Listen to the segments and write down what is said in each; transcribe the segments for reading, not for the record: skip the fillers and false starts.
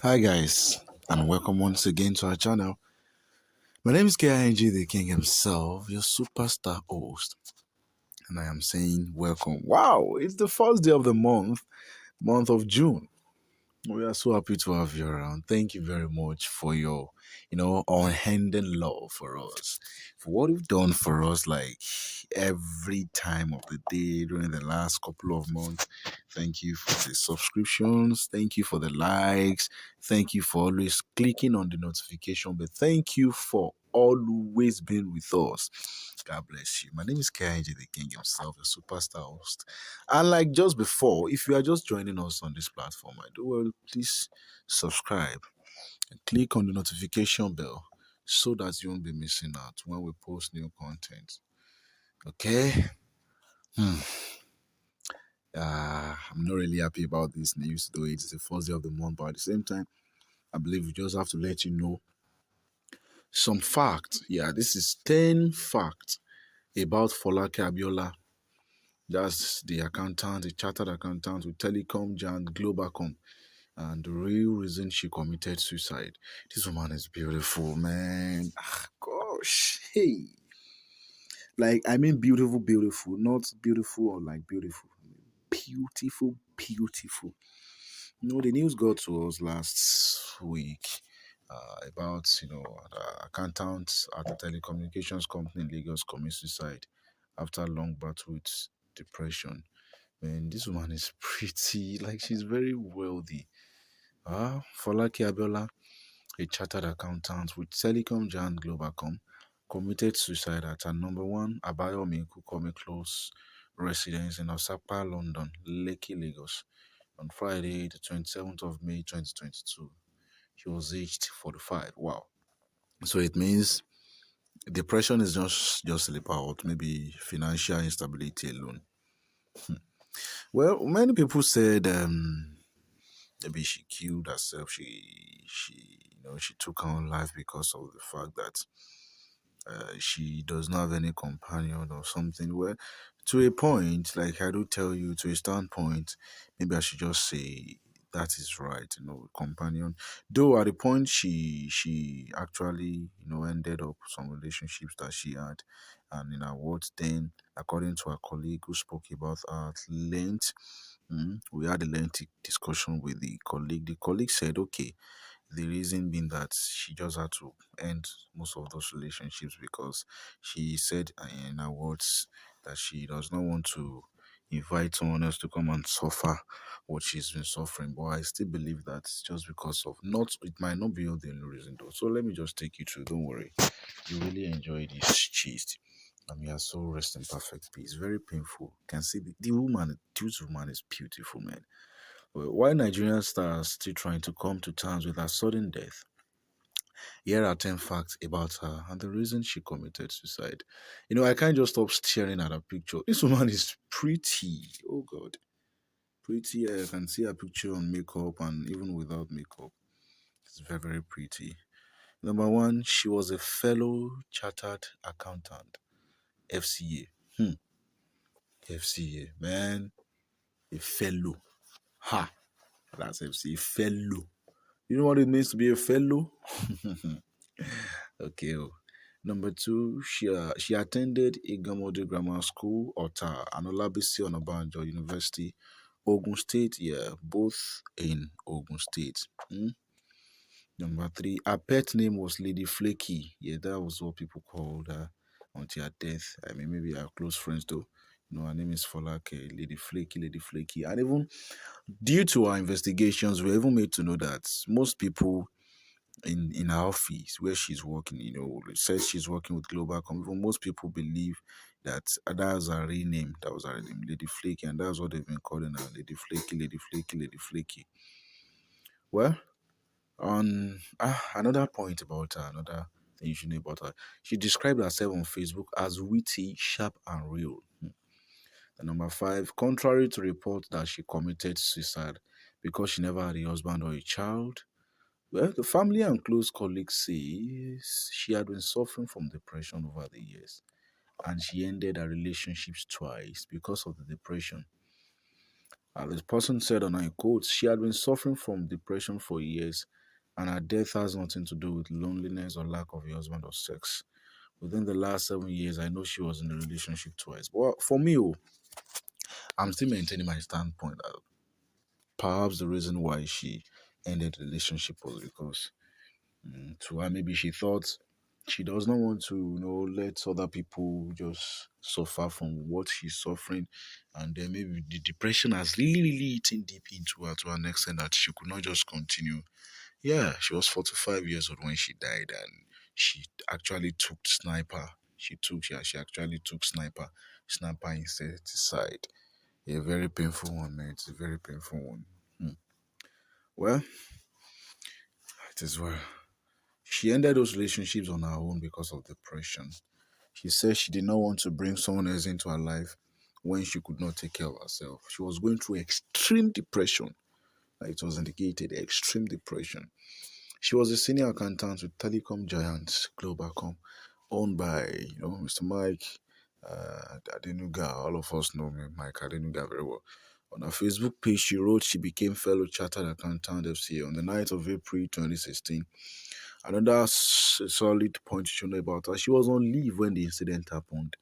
Hi guys, and welcome once again to our channel. My name is KING, the King himself, your superstar host, and I am saying welcome. Wow, it's the first day of the month of June. We are so happy to have you around. Thank you very much for your, unending love for us, for what you've done for us, like every time of the day during the last couple of months. Thank you for the subscriptions. Thank you for the likes. Thank you for always clicking on the notification. But thank you for always being with us. God bless you. My name is KIG, the King himself, the superstar host. And like just before, if you are just joining us on this platform, I do well, please subscribe and click on the notification bell so that you won't be missing out when we post new content. Okay? Hmm. I'm not really happy about this news, though it's the first day of the month, but at the same time, I believe we just have to let you know some facts. Yeah, this is 10 facts about Folake Abiola. That's the accountant, the chartered accountant with Telecom Giant Globacom. And the real reason she committed suicide. This woman is beautiful, man. Gosh, hey. Like, I mean beautiful, beautiful. Not beautiful or like beautiful. Beautiful, beautiful. The news got to us last week about, the accountant at a telecommunications company in Lagos commit suicide after long battle with depression. Man, this woman is pretty, like she's very wealthy. Folake Abiola, a chartered accountant with telecom giant Globacom, committed suicide at her number one Abayomi Kukome Close residence in Osapa, London, Lekki, Lagos, on Friday, the 27th of May 2022. She was aged 45. Wow. So it means depression is just about maybe financial instability alone. Well, many people said maybe she killed herself. She took her own life because of the fact that she does not have any companion or something. Well, to a point, like I do tell you, to a standpoint, maybe I should just say that is right. Companion. Though at the point she actually ended up some relationships that she had, and in her words, then according to her colleague who spoke about her at length. We had a lengthy discussion with the colleague. The colleague said, okay, the reason being that she just had to end most of those relationships because she said in her words that she does not want to invite someone else to come and suffer what she's been suffering. But I still believe that just because of not, it might not be the only reason though. So let me just take you through. Don't worry. You really enjoy this cheese. And you are so rest in perfect peace. Very painful. You can see this woman is beautiful, man. Well, why Nigerian stars still trying to come to terms with her sudden death? Here are 10 facts about her and the reason she committed suicide. I can't just stop staring at her picture. This woman is pretty. Oh, God. Pretty. I can see her picture on makeup and even without makeup. It's very, very pretty. Number one, she was a fellow chartered accountant, FCA. FCA, man. A fellow. Ha! That's FCA. Fellow. You know what it means to be a fellow? Okay. Number two, she attended Igamode Grammar School, Ota, and Olabisi Onabanjo University, Ogun State. Yeah, both in Ogun State. Number three, her pet name was Lady Flaky. Yeah, that was what people called her until her death. I mean, maybe her close friends though. Her name is Folake, Lady Flaky, Lady Flaky. And even due to our investigations, we were even made to know that most people in her office where she's working, says she's working with Globacom. Even most people believe that that's her real name. That was her real name, Lady Flaky, and that's what they've been calling her, Lady Flaky, Lady Flaky, Lady Flaky. Well, on another point about her, another thing you should know about her, she described herself on Facebook as witty, sharp, and real. And number five, contrary to reports that she committed suicide because she never had a husband or a child, well, the family and close colleagues say she had been suffering from depression over the years, and she ended her relationships twice because of the depression. This person said, and I quote, she had been suffering from depression for years, and her death has nothing to do with loneliness or lack of a husband or sex. Within the last 7 years, I know she was in a relationship twice. But for me, I'm still maintaining my standpoint that perhaps the reason why she ended the relationship was because to her, maybe she thought she does not want to, let other people just suffer from what she's suffering. And then maybe the depression has really, really eaten deep into her to an extent that she could not just continue. Yeah, she was 45 years old when she died, and she actually took sniper. She actually took sniper insecticide. A very painful one, man. It's a very painful one. Hmm. Well, it is well. She ended those relationships on her own because of depression. She said she did not want to bring someone else into her life when she could not take care of herself. She was going through extreme depression. Like it was indicated, extreme depression. She was a senior accountant with telecom giants Globacom, owned by Mr. Mike Adenuga. All of us know me, Mike Adenuga, very well. On her Facebook page, she wrote she became fellow chartered accountant FCA on the night of April 2016. Another solid point to know about her, she was on leave when the incident happened,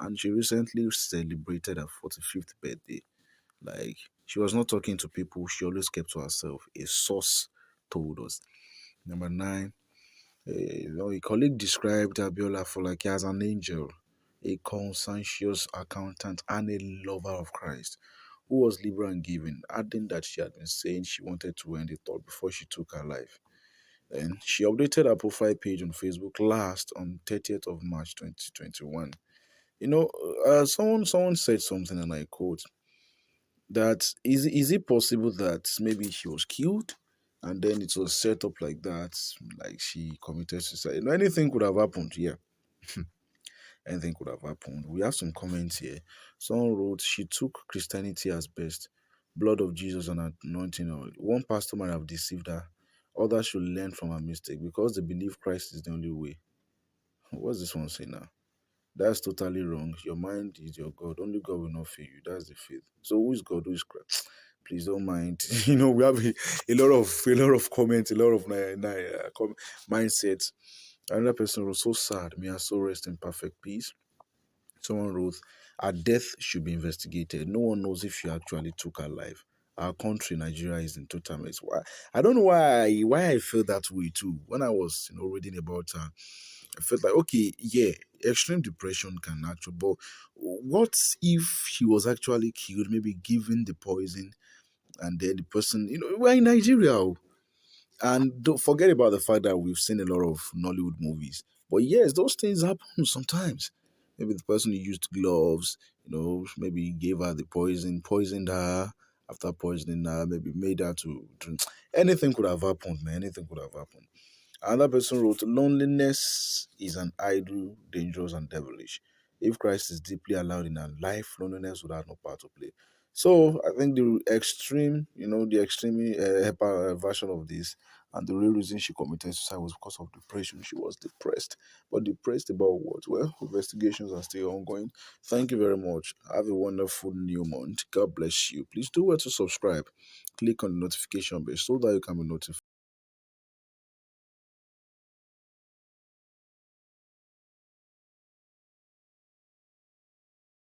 and she recently celebrated her 45th birthday. Like, she was not talking to people, she always kept to herself. A source told us. Number nine, a colleague described Abiola Folake as an angel, a conscientious accountant, and a lover of Christ, who was liberal and giving, adding that she had been saying she wanted to end it all before she took her life. And she updated her profile page on Facebook last on 30th of March 2021. Someone said something, and I quote, that is it possible that maybe she was killed and then it was set up like that, like she committed suicide? Anything could have happened. Yeah, anything could have happened. We have some comments here. Someone wrote she took Christianity as best, blood of Jesus and anointing oil. One pastor might have deceived her. Others should learn from her mistake because they believe Christ is the only way. What's this one saying now? That's totally wrong. Your mind is your God. Only God will not fail you. That's the faith. So who is God? Who is Christ? Please don't mind. We have a lot of comments, a lot of mindsets. Another person was so sad. May her soul rest in perfect peace. Someone wrote, her death should be investigated. No one knows if she actually took her life. Our country, Nigeria, is in total mess. Why? I don't know why I felt that way too. When I was, reading about her, I felt like, okay, yeah, extreme depression can actually, but what if she was actually killed, maybe given the poison, and then the person, we're in Nigeria. And don't forget about the fact that we've seen a lot of Nollywood movies. But yes, those things happen sometimes. Maybe the person who used gloves, maybe gave her the poison, poisoned her. After poisoning her, maybe made her to drink. Anything could have happened, man. Anything could have happened. Another person wrote, loneliness is an idol, dangerous and devilish. If Christ is deeply allowed in our life, loneliness would have no part to play. So I think the extreme version of this, and the real reason she committed suicide was because of depression. She was depressed. But depressed about what? Well, investigations are still ongoing. Thank you very much. Have a wonderful new month. God bless you. Please do well to subscribe. Click on the notification bell so that you can be notified